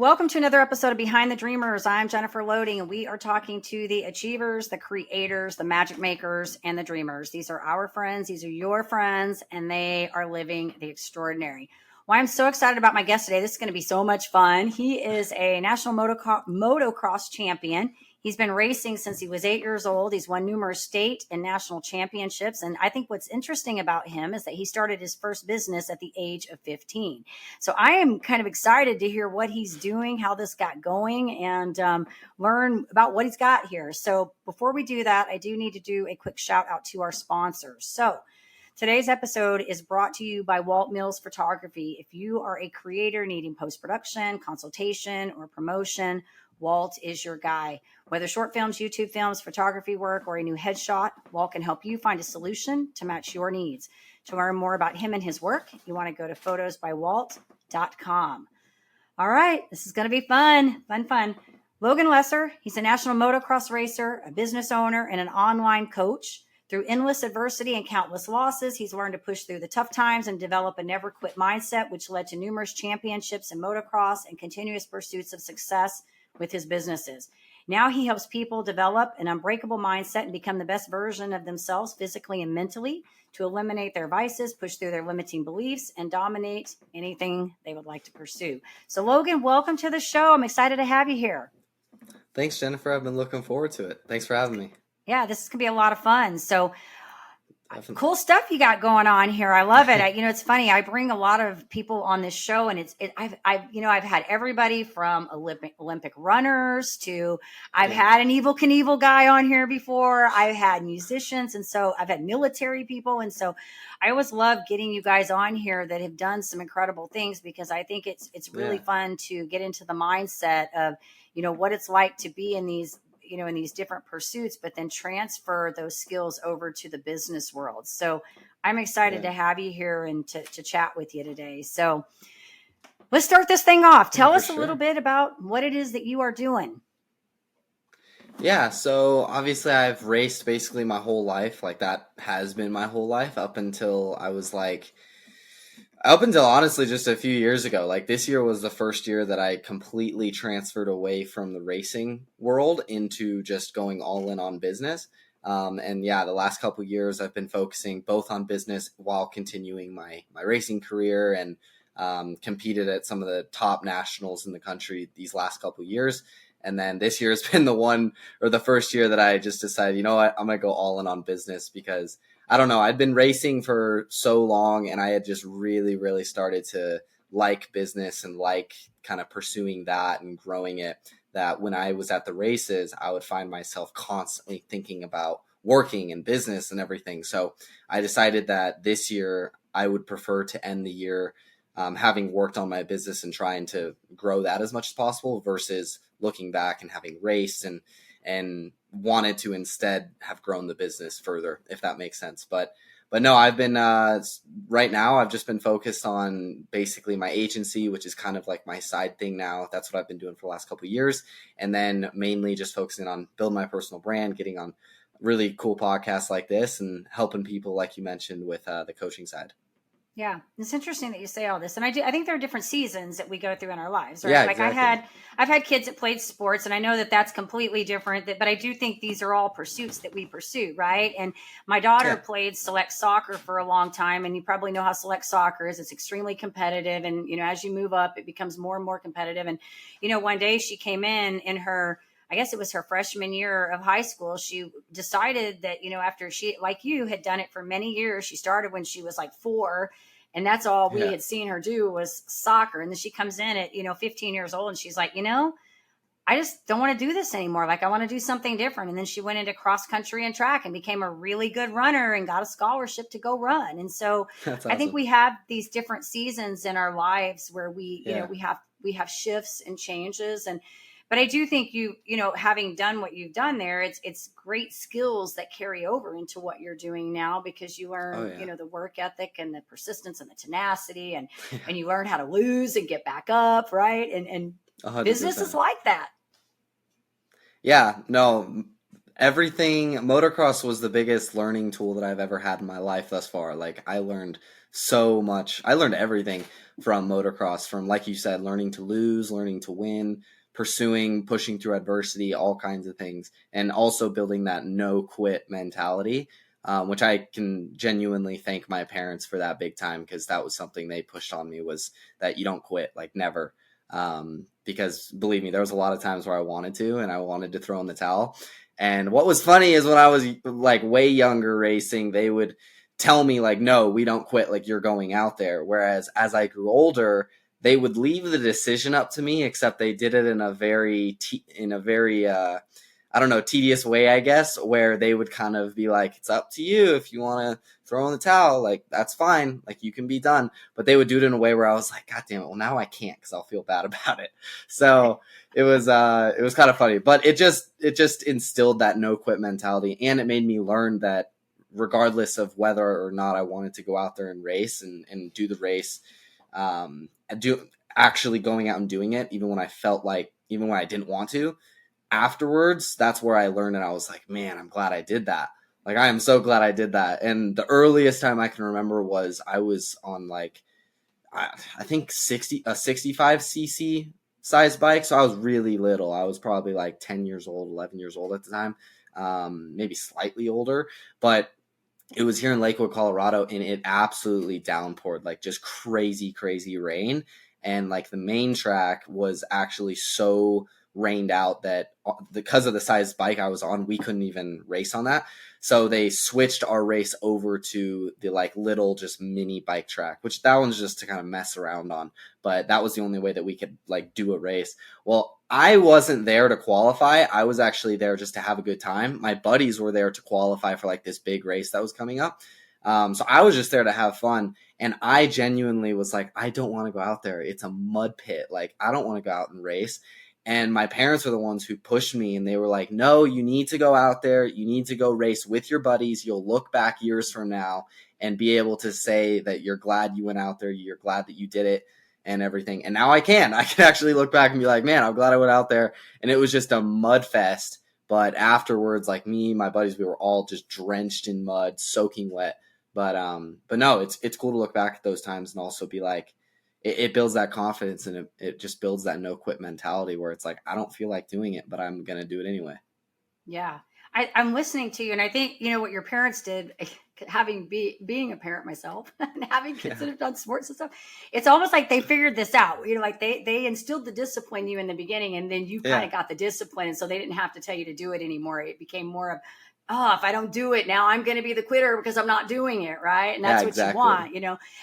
Welcome to another episode of Behind the Dreamers. I'm Jennifer Loading, and we are talking to the achievers, the creators, the magic makers, and the dreamers. These are our friends. These are your friends, and they are living the extraordinary. Well, I'm so excited about my guest today. This is going to be so much fun. He is a national motocross champion. He's been racing since he was 8 years old. He's won numerous state and national championships. And I think what's interesting about him is that he started his first business at the age of 15. So I am kind of excited to hear what he's doing, how this got going, and learn about what he's got here. So before we do that, I do need to do a quick shout out to our sponsors. So today's episode is brought to you by Walt Mills Photography. If you are a creator needing post-production, consultation, or promotion, Walt is your guy. Whether short films, YouTube films, photography work, or a new headshot, Walt can help you find a solution to match your needs. To learn more about him and his work, you want to go to photosbywalt.com. All right, this is going to be fun. Logan Lessar, he's a national motocross racer, a business owner, and an online coach. Through endless adversity and countless losses, he's learned to push through the tough times and develop a never quit mindset, which led to numerous championships in motocross and continuous pursuits of success with his businesses. Now he helps people develop an unbreakable mindset and become the best version of themselves physically and mentally, to eliminate their vices, push through their limiting beliefs, and dominate anything they would like to pursue. So Logan, welcome to the show. I'm excited to have you here. Thanks, Jennifer. I've been looking forward to it. Thanks for having me. Yeah, this is going to be a lot of fun. So Definitely. Cool stuff you got going on here. I love it. It's funny. I bring a lot of people on this show, and I've had everybody from Olympic runners to I've had an Evel Knievel guy on here before. I've had musicians, and so I've had military people, and so I always love getting you guys on here that have done some incredible things, because I think it's really fun to get into the mindset of what it's like to be in these in these different pursuits, but then transfer those skills over to the business world. So I'm excited to have you here and to chat with you today. So let's start this thing off. Tell us a little bit about what it is that you are doing. Yeah. So obviously I've raced basically my whole life. Like, that has been my whole life up until honestly just a few years ago. Like, this year was the first year that I completely transferred away from the racing world into just going all in on business. The last couple of years I've been focusing both on business while continuing my racing career, and competed at some of the top nationals in the country these last couple of years. And then this year has been the first year that I just decided, you know what, I'm going to go all in on business, because I don't know, I'd been racing for so long, and I had just really, really started to like business and like kind of pursuing that and growing it, that when I was at the races, I would find myself constantly thinking about working and business and everything. So I decided that this year I would prefer to end the year having worked on my business and trying to grow that as much as possible, versus looking back and having raced and wanted to instead have grown the business further, if that makes sense. But no, I've been right now I've just been focused on basically my agency, which is kind of like my side thing now. That's what I've been doing for the last couple of years, and then mainly just focusing on building my personal brand, getting on really cool podcasts like this, and helping people, like you mentioned, with the coaching side. Yeah, it's interesting that you say all this, and I think there are different seasons that we go through in our lives, right? Yeah, like exactly. I've had kids that played sports, and I know that that's completely different. But I do think these are all pursuits that we pursue, right? And my daughter played select soccer for a long time, and you probably know how select soccer is. It's extremely competitive, and as you move up, it becomes more and more competitive. And one day she came in her, I guess it was her freshman year of high school, she decided that, after she, like you, had done it for many years, she started when she was like 4, and that's all we had seen her do was soccer. And then she comes in at, 15 years old, and she's like, I just don't want to do this anymore. Like, I want to do something different. And then she went into cross country and track and became a really good runner and got a scholarship to go run. And so That's awesome. I think we have these different seasons in our lives where we have shifts and changes. But I do think having done what you've done there, it's great skills that carry over into what you're doing now, because you learn, the work ethic and the persistence and the tenacity, and you learn how to lose and get back up. Right. And 100%. business is like that. Yeah, no, Everything, motocross was the biggest learning tool that I've ever had in my life thus far. Like, I learned so much. I learned everything from motocross, from, like you said, learning to lose, learning to win, pursuing, pushing through adversity, all kinds of things, and also building that no quit mentality, which I can genuinely thank my parents for that big time, because that was something they pushed on me, was that you don't quit, like, never. Because believe me, there was a lot of times where I wanted to, and I wanted to throw in the towel. And what was funny is when I was like way younger racing, they would tell me like, no, we don't quit. Like, you're going out there. Whereas as I grew older, they would leave the decision up to me, except they did it in a very, I don't know, tedious way, I guess, where they would kind of be like, it's up to you. If you want to throw in the towel, like, that's fine. Like, you can be done. But they would do it in a way where I was like, God damn it. Well, now I can't, because I'll feel bad about it. So it was kind of funny, but it just instilled that no quit mentality. And it made me learn that regardless of whether or not I wanted to go out there and race and do the race, actually going out and doing it, even when I didn't want to, afterwards, that's where I learned, and I was like, man, I'm glad I did that. Like, I am so glad I did that. And the earliest time I can remember was I was on like, I think 65cc size bike. So I was really little. I was probably like 10 years old, 11 years old at the time, maybe slightly older. But it was here in Lakewood, Colorado, and it absolutely downpoured, like just crazy, crazy rain. And like the main track was actually so rained out that because of the size bike I was on, we couldn't even race on that. So they switched our race over to the like little just mini bike track, which that one's just to kind of mess around on. But that was the only way that we could like do a race. Well, I wasn't there to qualify. I was actually there just to have a good time. My buddies were there to qualify for like this big race that was coming up. So I was just there to have fun. And I genuinely was like, I don't want to go out there. It's a mud pit. Like, I don't want to go out and race. And my parents were the ones who pushed me, and they were like, no, you need to go out there. You need to go race with your buddies. You'll look back years from now and be able to say that you're glad you went out there. You're glad that you did it and everything. And now I can actually look back and be like, man, I'm glad I went out there. And it was just a mud fest. But afterwards, like me, my buddies, we were all just drenched in mud, soaking wet. But no, it's cool to look back at those times and also be like, it builds that confidence, and it just builds that no quit mentality where it's like, I don't feel like doing it, but I'm going to do it anyway. Yeah. I'm listening to you, and I think, what your parents did, being a parent myself and having kids that have done sports and stuff, it's almost like they figured this out. Like they instilled the discipline you in the beginning, and then you kind of got the discipline. And so they didn't have to tell you to do it anymore. It became more of, if I don't do it now, I'm going to be the quitter because I'm not doing it. Right. And that's what you want,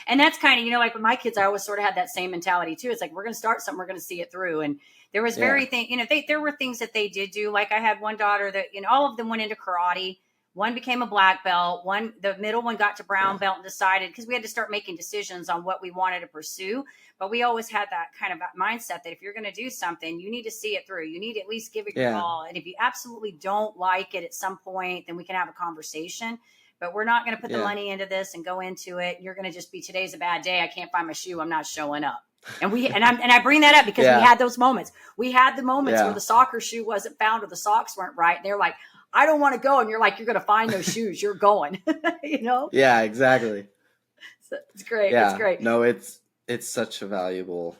and that's kind of, like with my kids, I always sort of had that same mentality too. It's like, we're going to start something, we're going to see it through. And there was there were things that they did do. Like I had one daughter that, all of them went into karate. One became a black belt. The middle one got to brown belt and decided, because we had to start making decisions on what we wanted to pursue. But we always had that kind of mindset that if you're going to do something, you need to see it through. You need to at least give it your all. And if you absolutely don't like it at some point, then we can have a conversation. But we're not going to put the money into this and go into it. You're going to just be, today's a bad day. I can't find my shoe. I'm not showing up. And I bring that up because we had those moments. We had the moments where the soccer shoe wasn't found or the socks weren't right. And they're like, I don't want to go. And you're like, you're going to find those shoes. You're going, Yeah, exactly. So it's great. Yeah. It's great. No, it's such a valuable,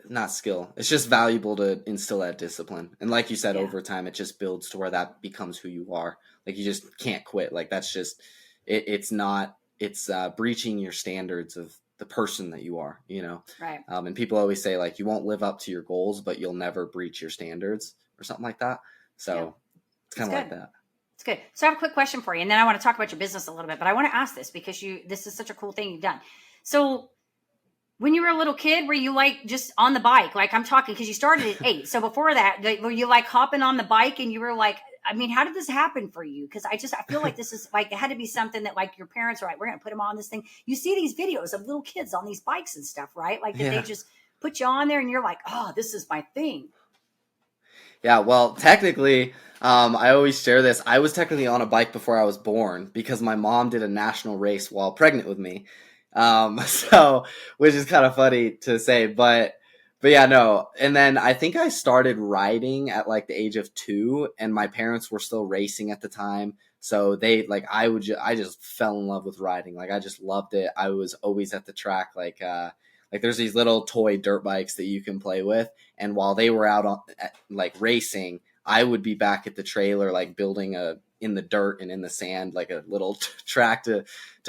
not skill. It's just valuable to instill that discipline. And like you said, over time, it just builds to where that becomes who you are. Like, you just can't quit. Like, that's just, it's breaching your standards of the person that you are, Right. And people always say, like, you won't live up to your goals, but you'll never breach your standards or something like that. So it's kind of like that. It's good. So I have a quick question for you, and then I want to talk about your business a little bit, but I want to ask this because this is such a cool thing you've done. So when you were a little kid, were you like just on the bike? Like, I'm talking, because you started at 8. So before that, were you like hopping on the bike and you were like, how did this happen for you? Because I feel like this is like, it had to be something that like your parents were like, we're going to put them on this thing. You see these videos of little kids on these bikes and stuff, right? Like, they just put you on there and you're like, oh, this is my thing. Yeah, well, technically, I always share this. I was technically on a bike before I was born because my mom did a national race while pregnant with me. So, which is kind of funny to say, but But yeah, no. And then I think I started riding at like the age of 2, and my parents were still racing at the time. So they like I just fell in love with riding. Like I just loved it. I was always at the track. Like there's these little toy dirt bikes that you can play with, and while they were out on like racing, I would be back at the trailer like building a in the dirt and in the sand like a little track to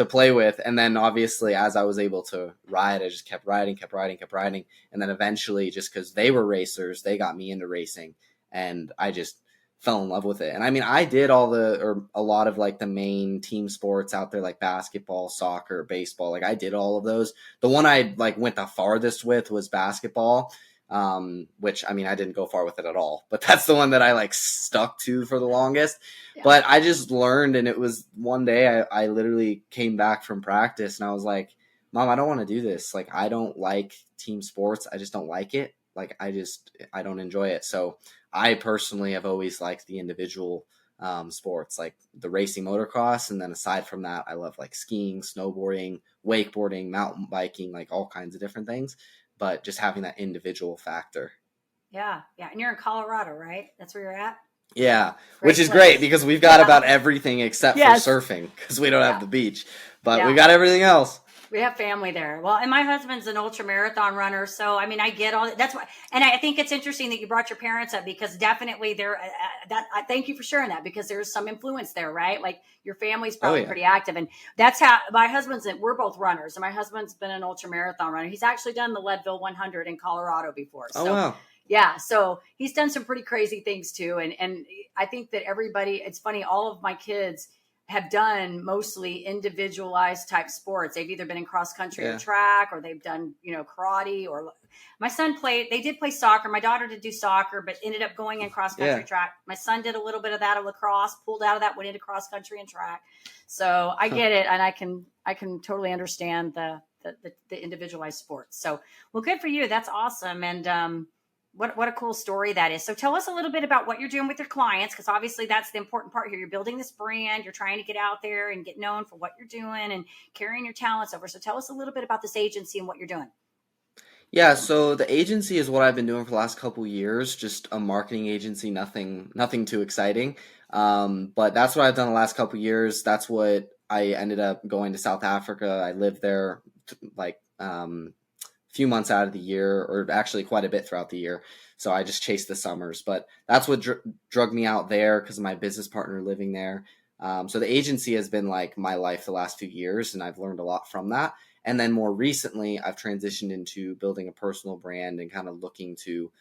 play with. And then obviously as I was able to ride, I just kept riding, kept riding, kept riding. And then eventually, just because they were racers, they got me into racing, and I just fell in love with it. And I mean, I did a lot of like the main team sports out there, like basketball, soccer, baseball. Like I did all of those. The one I like went the farthest with was basketball, which I mean, I didn't go far with it at all, but that's the one that I like stuck to for the longest. Yeah. But I just learned, and it was one day I literally came back from practice and I was like, Mom, I don't want to do this. Like, I don't like team sports. I just don't like it. Like, I don't enjoy it. So I personally have always liked the individual sports, like the racing motocross. And then aside from that, I love like skiing, snowboarding, wakeboarding, mountain biking, like all kinds of different things. But just having that individual factor. Yeah. And you're in Colorado, right? That's where you're at? Yeah, Great which is place. great because we've got about everything except Yes. for surfing because we don't have the beach. But Yeah. we got everything else. We have family there. Well, and my husband's an ultra marathon runner, so I mean, I get all that. That's why, and I think it's interesting that you brought your parents up because definitely there. I thank you for sharing that because there's some influence there, right? Like your family's probably pretty active, and that's how my husband's. We're both runners, and my husband's been an ultra marathon runner. He's actually done the Leadville 100 in Colorado before. So, Oh wow. Yeah, so he's done some pretty crazy things too, and I think that everybody. It's funny. All of my kids have done mostly individualized type sports. They've either been in cross country or track, or they've done, karate, or my son they did play soccer. My daughter did do soccer, but ended up going in cross country track. My son did a little bit of that, of lacrosse, pulled out of that, went into cross country and track. So I get it. And I can totally understand the individualized sports. So, well, good for you. That's awesome. And, what a cool story that is. So tell us a little bit about what you're doing with your clients, because obviously that's the important part here. You're building this brand. You're trying to get out there and get known for what you're doing and carrying your talents over. So tell us a little bit about this agency and what you're doing. Yeah, so the agency is what I've been doing for the last couple years, just a marketing agency, nothing too exciting. But that's what I've done the last couple years. That's what I ended up going to South Africa. I lived there like few months out of the year, or actually quite a bit throughout the year. So I just chased the summers, but that's what drug me out there because of my business partner living there. So the agency has been like my life the last few years, and I've learned a lot from that. And then more recently, I've transitioned into building a personal brand and kind of looking to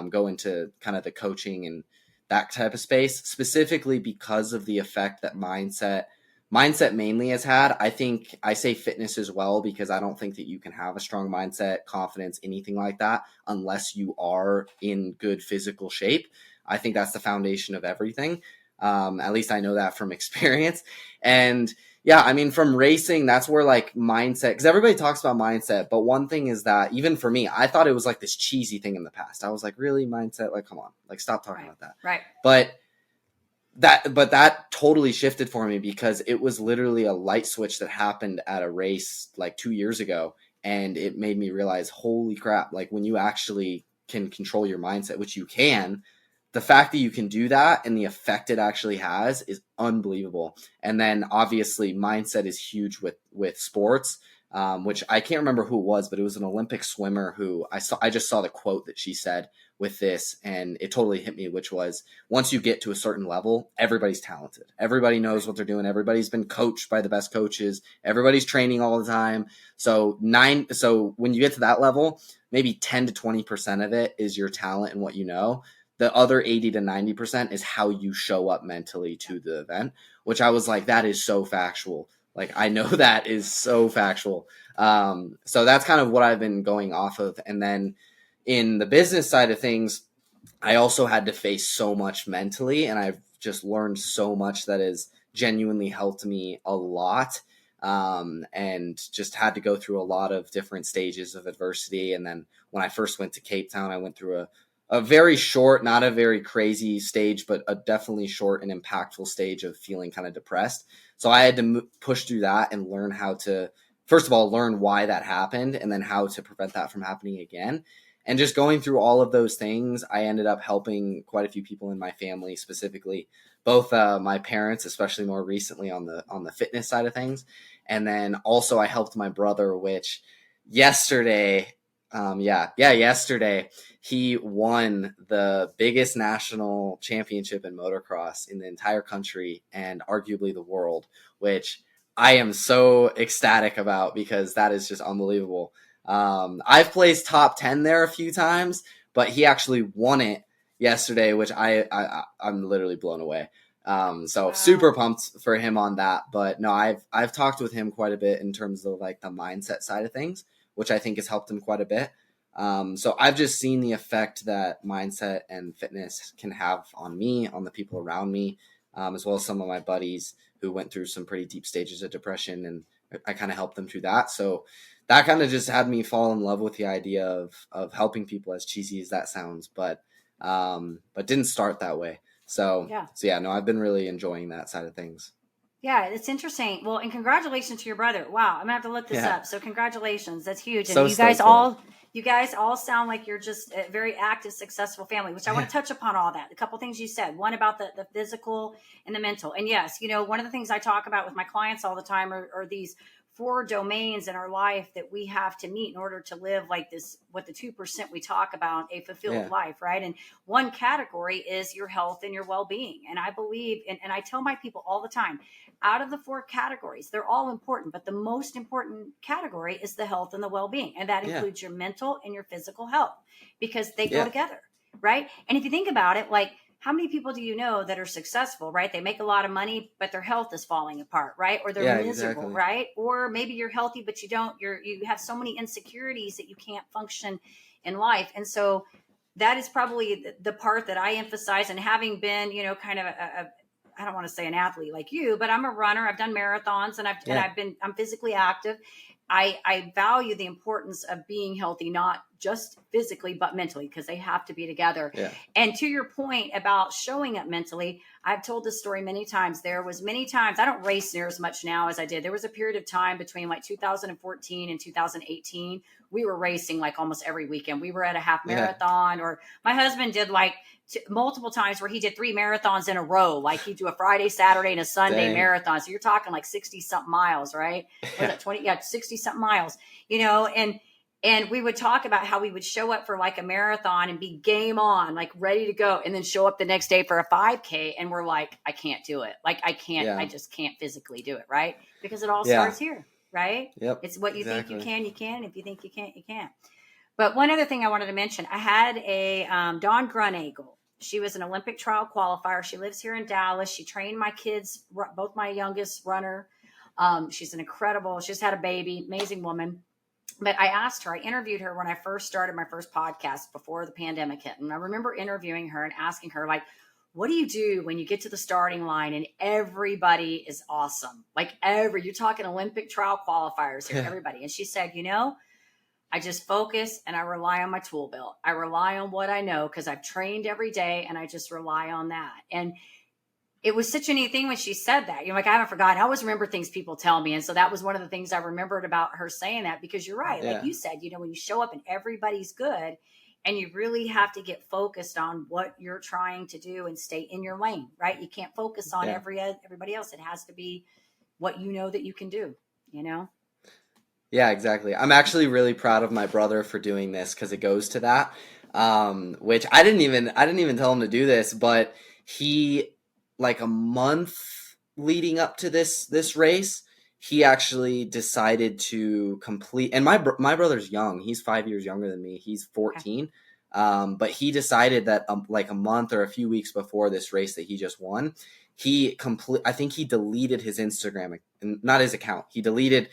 go into kind of the coaching and that type of space, specifically because of the effect that mindset mainly has had. I think I say fitness as well because I don't think that you can have a strong mindset, confidence, anything like that unless you are in good physical shape. I think that's the foundation of everything. At least I know that from experience. And yeah, I mean, from racing, that's where like mindset, because everybody talks about mindset, but one thing is that even for me, I thought it was like this cheesy thing in the past. I was like, really, mindset? Like, come on, like stop talking about that. Right. But that totally shifted for me because it was literally a light switch that happened at a race like 2 years ago. And it made me realize, holy crap, like when you actually can control your mindset, which you can, the fact that you can do that and the effect it actually has is unbelievable. And then obviously mindset is huge with sports, which I can't remember who it was, but it was an Olympic swimmer who I just saw the quote that she said with this, and it totally hit me, which was, once you get to a certain level, everybody's talented. Everybody knows what they're doing. Everybody's been coached by the best coaches. Everybody's training all the time. So when you get to that level, maybe 10 to 20% of it is your talent and what you know. The other 80 to 90% is how you show up mentally to the event, which I was like, that is so factual. Like, I know that is so factual. So that's kind of what I've been going off of. And then in the business side of things, I also had to face so much mentally, and I've just learned so much that has genuinely helped me a lot. And just had to go through a lot of different stages of adversity. And then when I first went to Cape Town, I went through a very short, not a very crazy stage, but a definitely short and impactful stage of feeling kind of depressed. So I had to push through that and learn how to, first of all, learn why that happened and then how to prevent that from happening again. And just going through all of those things, I ended up helping quite a few people in my family, specifically both my parents, especially more recently on the fitness side of things. And then also I helped my brother, which yesterday, yesterday he won the biggest national championship in motocross in the entire country and arguably the world, which I am so ecstatic about because that is just unbelievable. I've placed top 10 there a few times, but he actually won it yesterday, which I'm literally blown away. So super pumped for him on that. But no, I've talked with him quite a bit in terms of like the mindset side of things, which I think has helped him quite a bit. So I've just seen the effect that mindset and fitness can have on me, on the people around me, as well as some of my buddies who went through some pretty deep stages of depression, and I kind of helped them through that. So that kind of just had me fall in love with the idea of helping people, as cheesy as that sounds, but didn't start that way. So yeah, no, I've been really enjoying that side of things. Yeah, it's interesting. Well, and congratulations to your brother. Wow, I'm gonna have to look this up. So congratulations, that's huge. So and you guys all sound like you're just a very active, successful family, which I want to touch upon all that. A couple things you said. One about the physical and the mental. And yes, one of the things I talk about with my clients all the time are these 4 domains in our life that we have to meet in order to live like this, what the 2% we talk about, a fulfilled life, right? And one category is your health and your well-being. And I believe, and I tell my people all the time, out of the 4 categories, they're all important, but the most important category is the health and the well-being. And that includes your mental and your physical health, because they go together, right? And if you think about it, like, how many people do you know that are successful, right? They make a lot of money, but their health is falling apart, right? Or they're miserable, right? Or maybe you're healthy, but you have so many insecurities that you can't function in life. And so that is probably the part that I emphasize. And having been, kind of I don't want to say an athlete like you, but I'm a runner. I've done marathons and I'm physically active. I value the importance of being healthy, not just physically, but mentally, because they have to be together. Yeah. And to your point about showing up mentally, I've told this story many times. There was many times, I don't race near as much now as I did. There was a period of time between like 2014 and 2018. We were racing like almost every weekend. We were at a half marathon, or my husband did like multiple times where he did 3 marathons in a row. Like he'd do a Friday, Saturday, and a Sunday marathon. So you're talking like 60 something miles, right? Was it 20? Yeah, 60 something miles, and we would talk about how we would show up for like a marathon and be game on, like ready to go, and then show up the next day for a 5K. And we're like, I can't do it. Like I just can't physically do it. Right. Because it all starts here. Right. Yep. It's what you think you can. And if you think you can't, you can't. But one other thing I wanted to mention, I had a Dawn Grunnagle. She was an Olympic trial qualifier. She lives here in Dallas. She trained my kids, both my youngest runner. She's she's had a baby, amazing woman. But I interviewed her when I first started my first podcast before the pandemic hit. And I remember interviewing her and asking her, like, what do you do when you get to the starting line and everybody is awesome? Like you're talking Olympic trial qualifiers here, everybody. And she said, I just focus and I rely on my tool belt. I rely on what I know because I've trained every day, and I just rely on that. And it was such a neat thing when she said that. Like, I haven't forgotten. I always remember things people tell me. And so that was one of the things I remembered about her saying that, because you're right. Like you said, when you show up and everybody's good, and you really have to get focused on what you're trying to do and stay in your lane, right? You can't focus on everybody else. It has to be what you know that you can do, Yeah, exactly. I'm actually really proud of my brother for doing this, because it goes to that, which I didn't even tell him to do this, but he, like a month leading up to this race, he actually decided to complete. And my brother's young; he's 5 years younger than me. He's 14, but he decided that like a month or a few weeks before this race that he just won, I think he deleted his Instagram, not his account. He deleted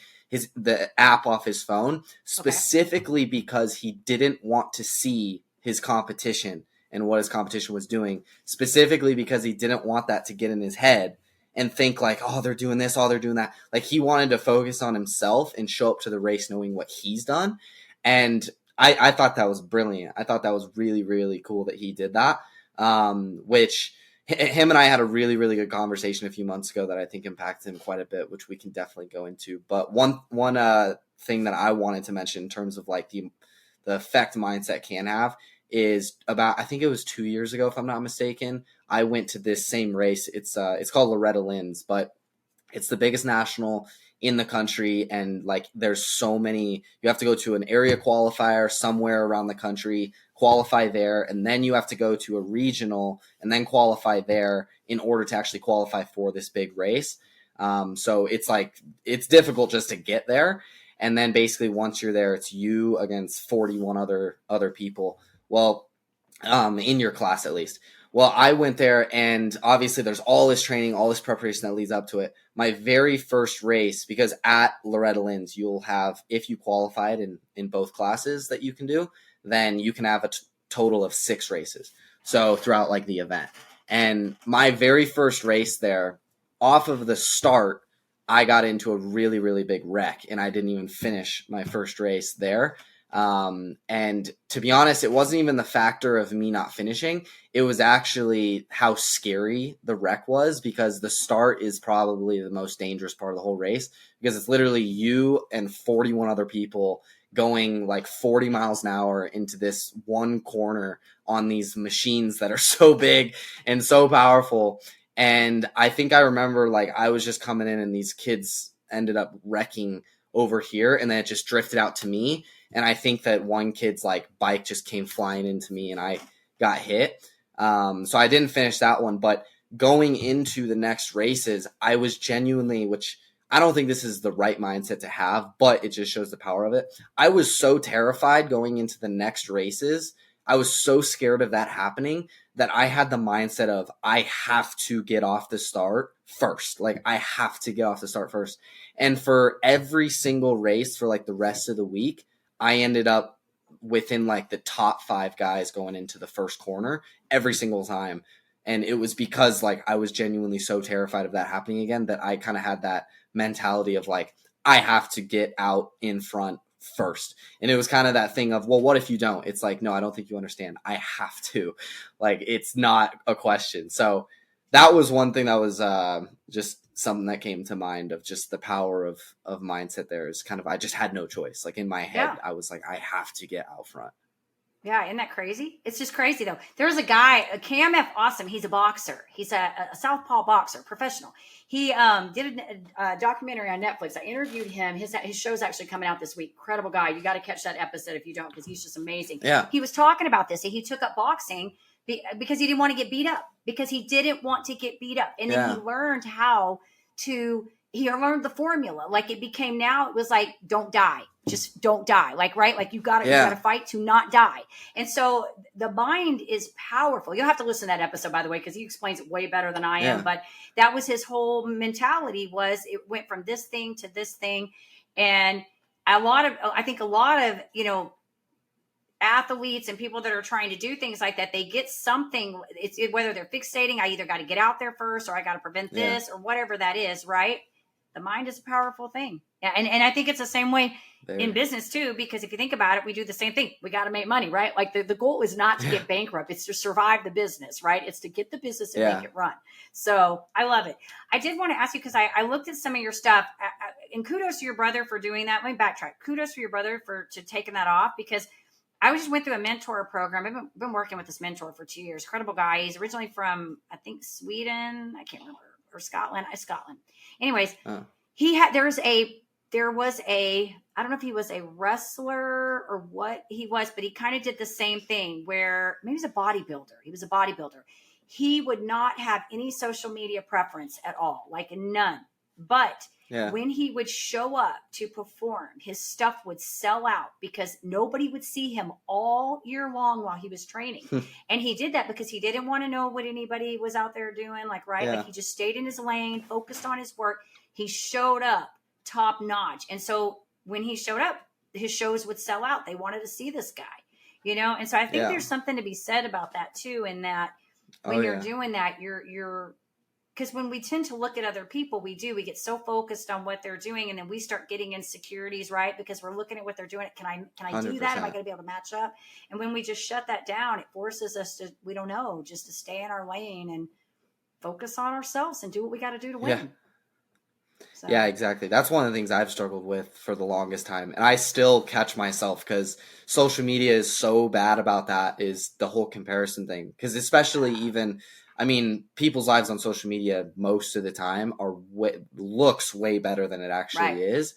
the app off his phone, specifically because he didn't want to see his competition and what his competition was doing, specifically because he didn't want that to get in his head and think like, oh, they're doing this, oh, they're doing that. Like, he wanted to focus on himself and show up to the race knowing what he's done. And I thought that was brilliant. I thought that was really, really cool that he did that, which him and I had a really, really good conversation a few months ago that I think impacted him quite a bit, which we can definitely go into. But one thing that I wanted to mention in terms of like the effect mindset can have is about, I think it was 2 years ago, if I'm not mistaken, I went to this same race. It's called Loretta Lynn's, but it's the biggest national in the country. And like, there's so many, you have to go to an area qualifier somewhere around the country, qualify there, and then you have to go to a regional and then qualify there in order to actually qualify for this big race. So it's like, it's difficult just to get there. And then basically once you're there, it's you against 41 other people. Well, in your class at least. Well, I went there, and obviously there's all this training, all this preparation that leads up to it. My very first race, because at Loretta Lynn's, you'll have, if you qualified in both classes that you can do, then you can have a total of 6 races. So throughout like the event. And my very first race there, off of the start, I got into a really, really big wreck, and I didn't even finish my first race there. And to be honest, it wasn't even the factor of me not finishing. It was actually how scary the wreck was, because the start is probably the most dangerous part of the whole race, because it's literally you and 41 other people going like 40 miles an hour into this one corner on these machines that are so big and so powerful. And I think I remember, like, I was just coming in and these kids ended up wrecking over here, and then it just drifted out to me. And I think that one kid's like bike just came flying into me and I got hit. So I didn't finish that one, but going into the next races, I was genuinely, which I don't think this is the right mindset to have, but it just shows the power of it. I was so terrified going into the next races. I was so scared of that happening that I had the mindset of, I have to get off the start first. Like, I have to get off the start first. And for every single race for like the rest of the week, I ended up within like the top 5 guys going into the first corner every single time. And it was because like I was genuinely so terrified of that happening again that I kind of had that mentality of like, I have to get out in front first. And it was kind of that thing of, well, what if you don't? It's like, no, I don't think you understand. I have to. Like, it's not a question. So that was one thing that was just something that came to mind, of just the power of mindset. There is kind of, I just had no choice. Like in my head, I was like, I have to get out front. Yeah, isn't that crazy? It's just crazy though. There's a guy, a KMF Awesome. He's a boxer. He's a southpaw boxer, professional. He did a documentary on Netflix. I interviewed him. His show's actually coming out this week. Incredible guy. You got to catch that episode if you don't, because he's just amazing. Yeah. He was talking about this. He took up boxing because he didn't want to get beat up. Because he didn't want to get beat up, and then he learned how to. He learned the formula. Like it became, now it was like, don't die. Just don't die. Like, right. Like you gotta fight to not die. And so the mind is powerful. You'll have to listen to that episode, by the way, because he explains it way better than I am. But that was his whole mentality, was it went from this thing to this thing. And I think a lot of, athletes and people that are trying to do things like that, they get something, whether they're fixating, I either got to get out there first, or I got to prevent this, or whatever that is, right? The mind is a powerful thing. Yeah. And I think it's the same way in business too, because if you think about it, we do the same thing. We got to make money, right? Like the goal is not to get bankrupt. It's to survive the business, right? It's to get the business and make it run. So I love it. I did want to ask you, because I looked at some of your stuff, and kudos to your brother for doing that. Let me backtrack. Kudos for your brother for taking that off, because I just went through a mentor program. I've been working with this mentor for 2 years. Incredible guy. He's originally from, I think, Sweden. I can't remember, or Scotland. Scotland. Anyways, there was a, I don't know if he was a wrestler or what he was, but he kind of did the same thing, where maybe he was a bodybuilder. He was a bodybuilder. He would not have any social media preference at all, like none. But when he would show up to perform, his stuff would sell out, because nobody would see him all year long while he was training. And he did that because he didn't want to know what anybody was out there doing. Like, right. Like he just stayed in his lane, focused on his work. He showed up top notch. And so when he showed up, his shows would sell out. They wanted to see this guy, And so I think there's something to be said about that too. In that when you're doing that, you're, because when we tend to look at other people, we get so focused on what they're doing, and then we start getting insecurities, right? Because we're looking at what they're doing. Can I do that? Am I going to be able to match up? And when we just shut that down, it forces us to, we don't know, just to stay in our lane and focus on ourselves and do what we got to do to win. So Yeah, exactly. That's one of the things I've struggled with for the longest time. And I still catch myself because social media is so bad about that, is the whole comparison thing. Because especially even, I mean, people's lives on social media most of the time looks way better than it right. actually is.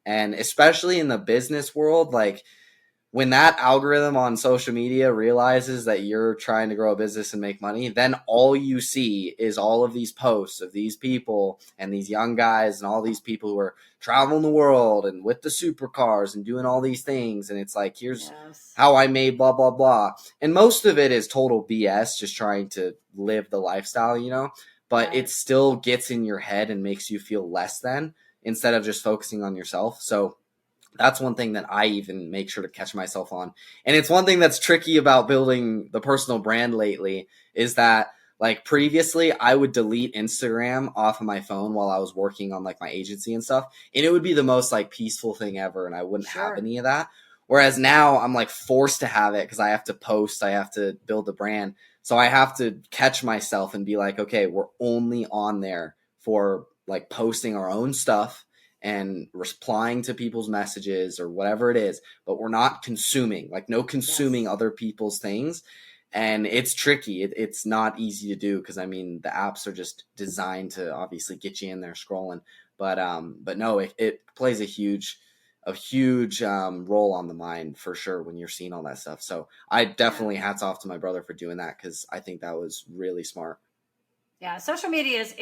And especially in the business world, like when that algorithm on social media realizes that you're trying to grow a business and make money, then all you see is all of these posts of these people and these young guys and all these people who are traveling the world and with the supercars and doing all these things. And it's like, here's Yes. how I made blah, blah, blah. And most of it is total BS, just trying to live the lifestyle, you know, but Right. it still gets in your head and makes you feel less than instead of just focusing on yourself. So that's one thing that I even make sure to catch myself on. And it's one thing that's tricky about building the personal brand lately is that like previously I would delete Instagram off of my phone while I was working on like my agency and stuff. And it would be the most like peaceful thing ever. And I wouldn't have Sure. any of that. Whereas now I'm like forced to have it because I have to post, I have to build the brand. So I have to catch myself and be like, okay, we're only on there for like posting our own stuff and replying to people's messages or whatever it is, but we're not consuming, like no consuming Yes. other people's things. And it's tricky. It's not easy to do because I mean the apps are just designed to obviously get you in there scrolling. But no, it plays a huge role on the mind for sure when you're seeing all that stuff. So I Yeah. definitely hats off to my brother for doing that because I think that was really smart. Yeah, social media is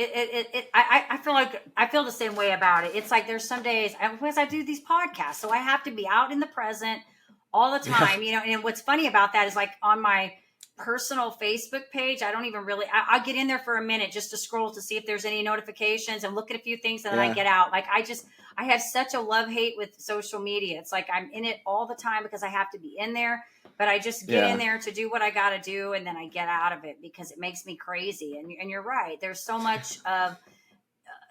I feel like I feel the same way about it. It's like there's some days because I do these podcasts, so I have to be out in the present all the Yeah, time, you know. And what's funny about that is like on my personal Facebook page, I don't even really I'll get in there for a minute just to scroll to see if there's any notifications and look at a few things, and then I yeah, get out. Like I have such a love hate with social media. It's like I'm in it all the time because I have to be in there, but I just get in yeah, there to do what I got to do, and then I get out of it because it makes me crazy. And you're right. There's so much of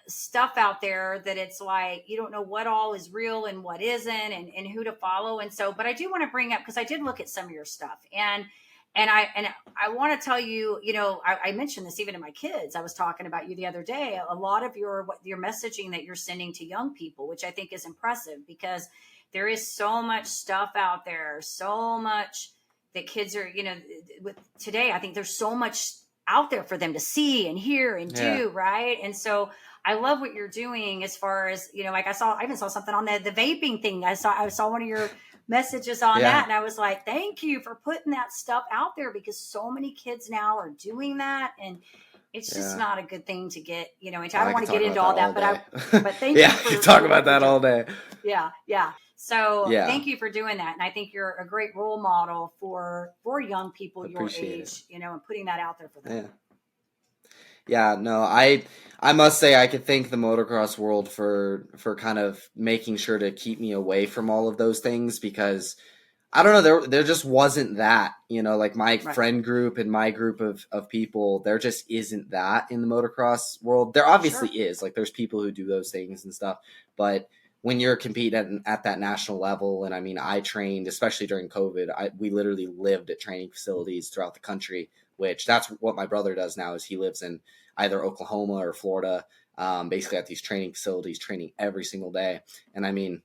stuff out there that it's like you don't know what all is real and what isn't, and who to follow. And so, but I do want to bring up because I did look at some of your stuff, and I want to tell you, you know, I mentioned this even to my kids. I was talking about you the other day. A lot of your messaging that you're sending to young people, which I think is impressive because there is so much stuff out there, so much that kids are, you know, with today. I think there's so much out there for them to see and hear and yeah, do, right? And so I love what you're doing as far as, you know, like I even saw something on the vaping thing. I saw one of your messages on that, yeah. and I was like, thank you for putting that stuff out there because so many kids now are doing that, and it's just Yeah. not a good thing to get, you know, into. I I don't could want to talk get about into that all all that, day. but thank Yeah, you I could for talk what about you're that all doing. day. Yeah, yeah. So Yeah, thank you for doing that, and I think you're a great role model for young people your appreciate it. age, you know, and putting that out there for them. Yeah. Yeah, no, I must say I could thank the motocross world for kind of making sure to keep me away from all of those things because I don't know, there just wasn't that, you know, like my Right. friend group and my group of people, there just isn't that in the motocross world. There obviously Sure. is, like there's people who do those things and stuff, but when you're competing at that national level, and I mean, I trained, especially during COVID, we literally lived at training facilities throughout the country, which that's what my brother does now is he lives in either Oklahoma or Florida, basically at these training facilities, training every single day. And I mean,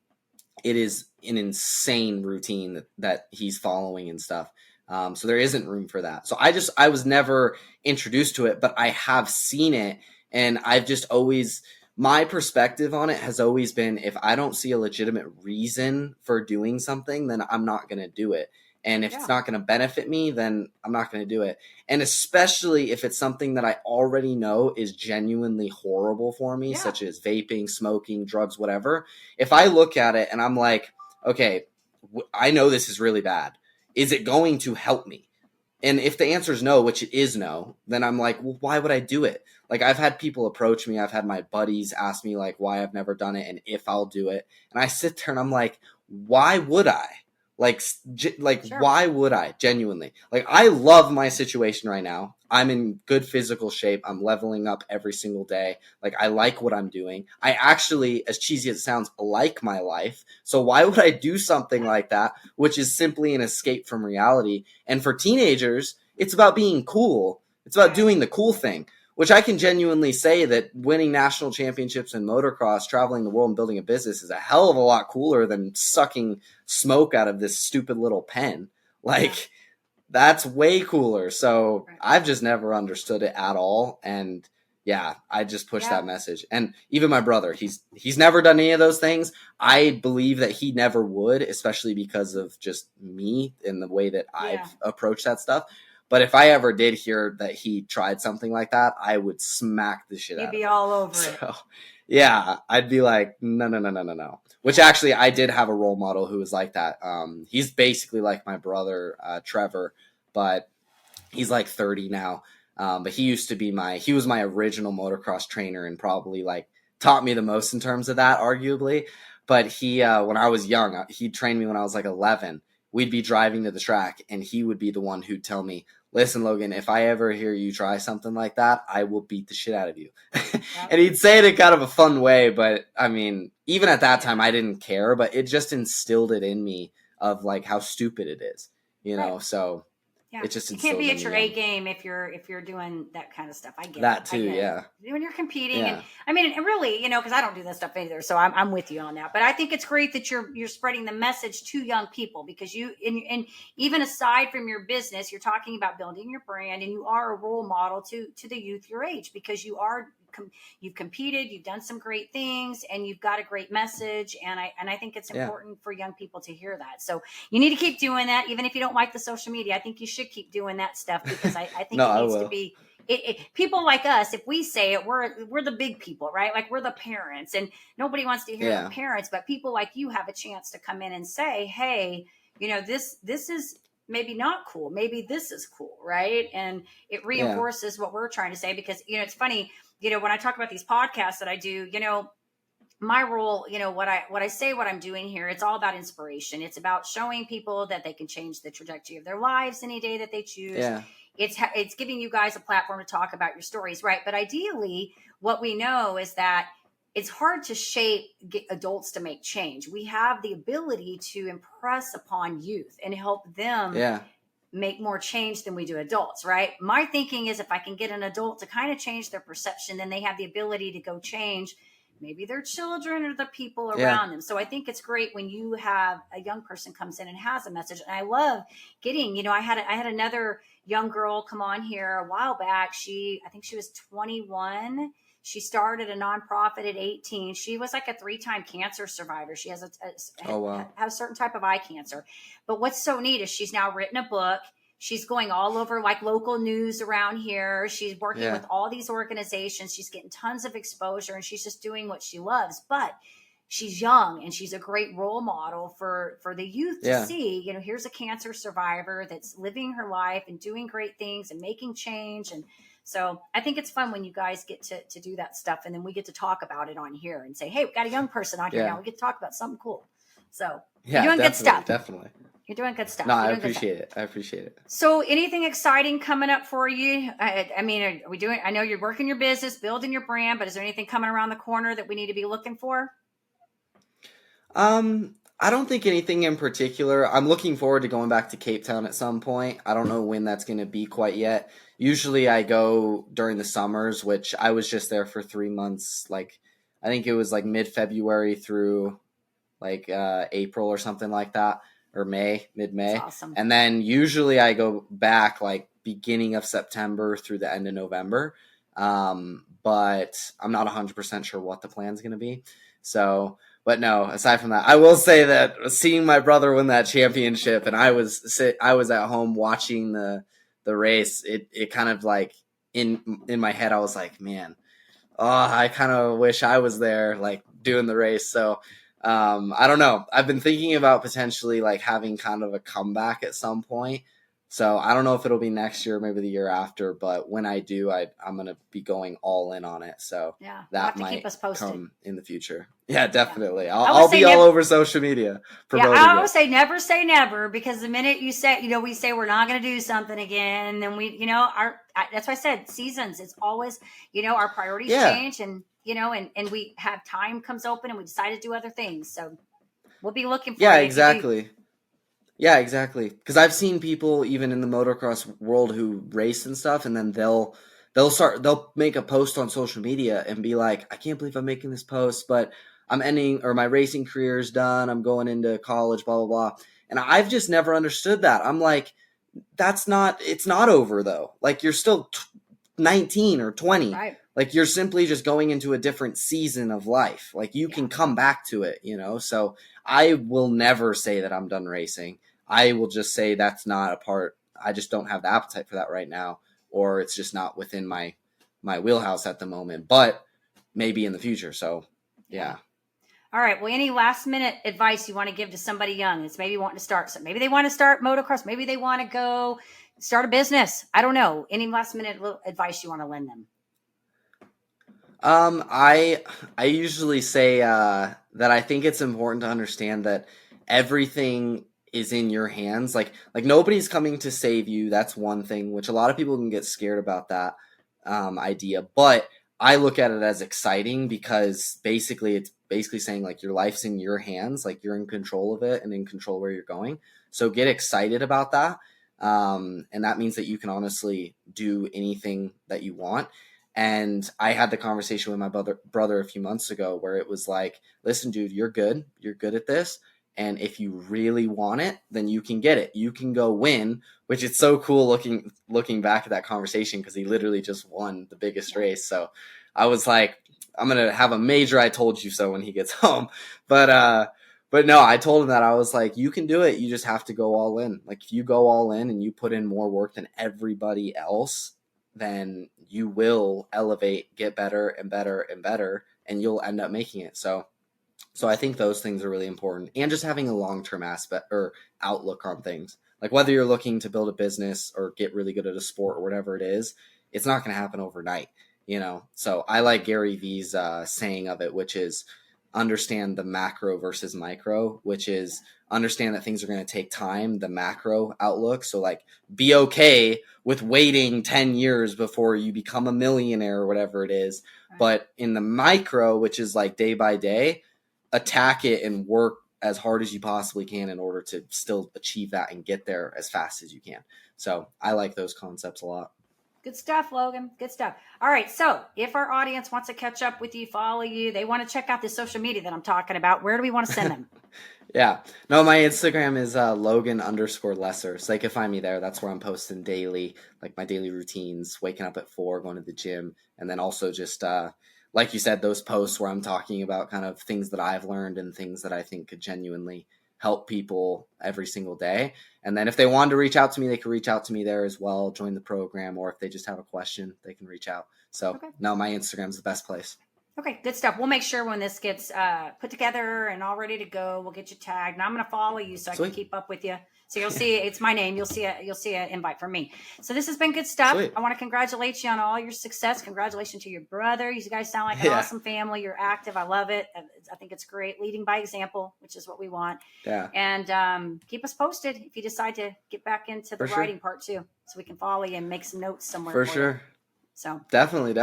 it is an insane routine that he's following and stuff. So there isn't room for that. So I was never introduced to it, but I have seen it, and I've just always my perspective on it has always been if I don't see a legitimate reason for doing something, then I'm not going to do it. And if it's Yeah. not going to benefit me, then I'm not going to do it. And especially if it's something that I already know is genuinely horrible for me, Yeah. such as vaping, smoking, drugs, whatever, if I look at it and I'm like, okay, I know this is really bad. Is it going to help me? And if the answer is no, which it is no, then I'm like, well, why would I do it? Like I've had people approach me. I've had my buddies ask me like why I've never done it and if I'll do it. And I sit there and I'm like, why would I? Like Sure. why would I genuinely? Like I love my situation right now. I'm in good physical shape. I'm leveling up every single day. Like I like what I'm doing. I actually, as cheesy as it sounds, like my life. So why would I do something like that, which is simply an escape from reality? And for teenagers, it's about being cool. It's about Right. doing the cool thing. which I can genuinely say that winning national championships in motocross, traveling the world and building a business is a hell of a lot cooler than sucking smoke out of this stupid little pen. Like, that's way cooler. So I've just never understood it at all. And yeah, I just push that message. And even my brother, he's never done any of those things. I believe that he never would, especially because of just me and the way that I've approached that stuff. But if I ever did hear that he tried something like that, I would smack the shit out of him. You'd be all over it. Yeah, I'd be like, no. Which actually, I did have a role model who was like that. He's basically like my brother, Trevor, but he's like 30 now. But he used to be he was my original motocross trainer and probably like taught me the most in terms of that, arguably. But he, when I was young, he trained me when I was like 11. We'd be driving to the track and he would be the one who'd tell me, listen, Logan, if I ever hear you try something like that, I will beat the shit out of you. And he'd say it in kind of a fun way, but I mean, even at that time, I didn't care, but it just instilled it in me of like how stupid it is, you know? So it just you can't be at your A game if you're doing that kind of stuff. I get that too, when you're competing, and I mean, and really, you know, because I don't do this stuff either, so I'm with you on that. But I think it's great that you're spreading the message to young people, because you and even aside from your business, you're talking about building your brand, and you are a role model to the youth your age, because you've competed, you've done some great things, and you've got a great message. And I think it's important for young people to hear that. So you need to keep doing that, even if you don't like the social media. I think you should keep doing that stuff, because I think it needs to be. People like us, if we say it, we're the big people, right? Like, we're the parents, and nobody wants to hear the parents. But people like you have a chance to come in and say, hey, you know, this is maybe not cool. Maybe this is cool, right? And it reinforces what we're trying to say, because, you know, it's funny, you know, when I talk about these podcasts that I do, you know, my role, you know, what I'm doing here, it's all about inspiration. It's about showing people that they can change the trajectory of their lives any day that they choose. Yeah. It's giving you guys a platform to talk about your stories, right? But ideally, what we know is that it's hard to get adults to make change. We have the ability to impress upon youth and help them make more change than we do adults, right? My thinking is, if I can get an adult to kind of change their perception, then they have the ability to go change maybe their children or the people around them. So I think it's great when you have a young person comes in and has a message. And I love getting, you know, I had another young girl come on here a while back. I think she was 21. She started a nonprofit at 18. She was like a 3-time cancer survivor. She has a certain type of eye cancer. But what's so neat is she's now written a book. She's going all over like local news around here. She's working with all these organizations. She's getting tons of exposure, and she's just doing what she loves. But she's young, and she's a great role model for the youth to see, you know, here's a cancer survivor that's living her life and doing great things and making change. And so I think it's fun when you guys get to do that stuff, and then we get to talk about it on here and say, hey, we've got a young person on here now. We get to talk about something cool. So you're doing good stuff. Definitely. You're doing good stuff. No, I appreciate it. So anything exciting coming up for you? I mean, are we doing, I know you're working your business, building your brand, but is there anything coming around the corner that we need to be looking for? I don't think anything in particular. I'm looking forward to going back to Cape Town at some point. I don't know when that's going to be quite yet. Usually I go during the summers, which I was just there for 3 months. Like, I think it was like mid-February through like April or something like that, or mid-May. That's awesome. And then usually I go back like beginning of September through the end of November. But I'm not 100% sure what the plan's going to be. So, but no, aside from that, I will say that seeing my brother win that championship, and I was at home watching the race, it kind of like in my head, I was like, man, I kind of wish I was there, like doing the race. So, I don't know. I've been thinking about potentially like having kind of a comeback at some point. So I don't know if it'll be next year, maybe the year after, but when I do, I'm going to be going all in on it. So that might keep us posted. Come in the future. Yeah, definitely. Yeah. I'll be all over social media. I always say never, because the minute you say, you know, we say we're not going to do something again, and then we, you know, that's why I said seasons. It's always, you know, our priorities change, and, you know, and we have time comes open and we decide to do other things. So we'll be looking for it. Exactly. Yeah, exactly. Because I've seen people even in the motocross world who race and stuff, and then they'll they'll make a post on social media and be like, I can't believe I'm making this post, but I'm ending, or my racing career is done. I'm going into college, blah, blah, blah. And I've just never understood that. I'm like, it's not over though. Like you're still 19 or 20. Right. Like you're simply just going into a different season of life. Like you can come back to it, So I will never say that I'm done racing. I will just say that's not a part. I just don't have the appetite for that right now, or it's just not within my wheelhouse at the moment, but maybe in the future. So yeah. All right. Well, any last minute advice you want to give to somebody young that's maybe wanting to start? So maybe they want to start motocross. Maybe they want to go start a business. I don't know. Any last minute advice you want to lend them? I usually say that I think it's important to understand that everything is in your hands. Like nobody's coming to save you. That's one thing, which a lot of people can get scared about that idea. But I look at it as exciting because it's basically saying like your life's in your hands, like you're in control of it and in control where you're going. So get excited about that. And that means that you can honestly do anything that you want. And I had the conversation with my brother a few months ago where it was like, listen, dude, you're good. You're good at this. And if you really want it, then you can get it. You can go win, which is so cool looking back at that conversation because he literally just won the biggest race. So I was like, I'm going to have a major I told you so when he gets home. But no, I told him that I was like, you can do it. You just have to go all in. Like if you go all in and you put in more work than everybody else, then you will elevate, get better and better and better, and you'll end up making it. So I think those things are really important, and just having a long-term aspect or outlook on things. Like whether you're looking to build a business or get really good at a sport or whatever it is, it's not going to happen overnight, So I like Gary Vee's saying of it, which is understand the macro versus micro, which is understand that things are going to take time, the macro outlook. So like be okay with waiting 10 years before you become a millionaire or whatever it is. Right. But in the micro, which is like day by day, attack it and work as hard as you possibly can in order to still achieve that and get there as fast as you can. So I like those concepts a lot. Good stuff, Logan. Good stuff. All right. So if our audience wants to catch up with you, follow you, they want to check out the social media that I'm talking about, where do we want to send them? Yeah. No, my Instagram is Logan_Lessar. So they can find me there. That's where I'm posting daily, like my daily routines, waking up at 4, going to the gym. And then also just, like you said, those posts where I'm talking about kind of things that I've learned and things that I think could genuinely help people every single day. And then if they want to reach out to me, they can reach out to me there as well, join the program, or if they just have a question, they can reach out. So no, my Instagram's the best place. Okay, good stuff. We'll make sure when this gets put together and all ready to go, we'll get you tagged. And I'm going to follow you so I can keep up with you. So you'll see it's my name. You'll see an invite from me. So this has been good stuff. Sweet. I want to congratulate you on all your success. Congratulations to your brother. You guys sound like an awesome family. You're active. I love it. I think it's great. Leading by example, which is what we want. Yeah. And keep us posted if you decide to get back into the writing part too, so we can follow you and make some notes somewhere. For sure. You. So definitely.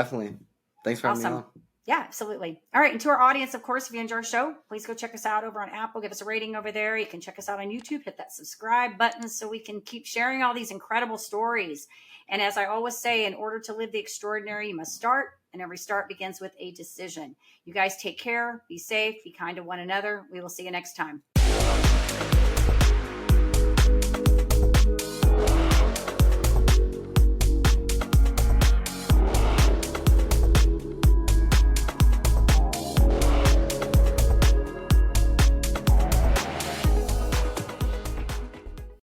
Thanks for having me on. Yeah, absolutely. All right. And to our audience, of course, if you enjoy our show, please go check us out over on Apple. Give us a rating over there. You can check us out on YouTube. Hit that subscribe button so we can keep sharing all these incredible stories. And as I always say, in order to live the extraordinary, you must start. And every start begins with a decision. You guys take care. Be safe. Be kind to one another. We will see you next time.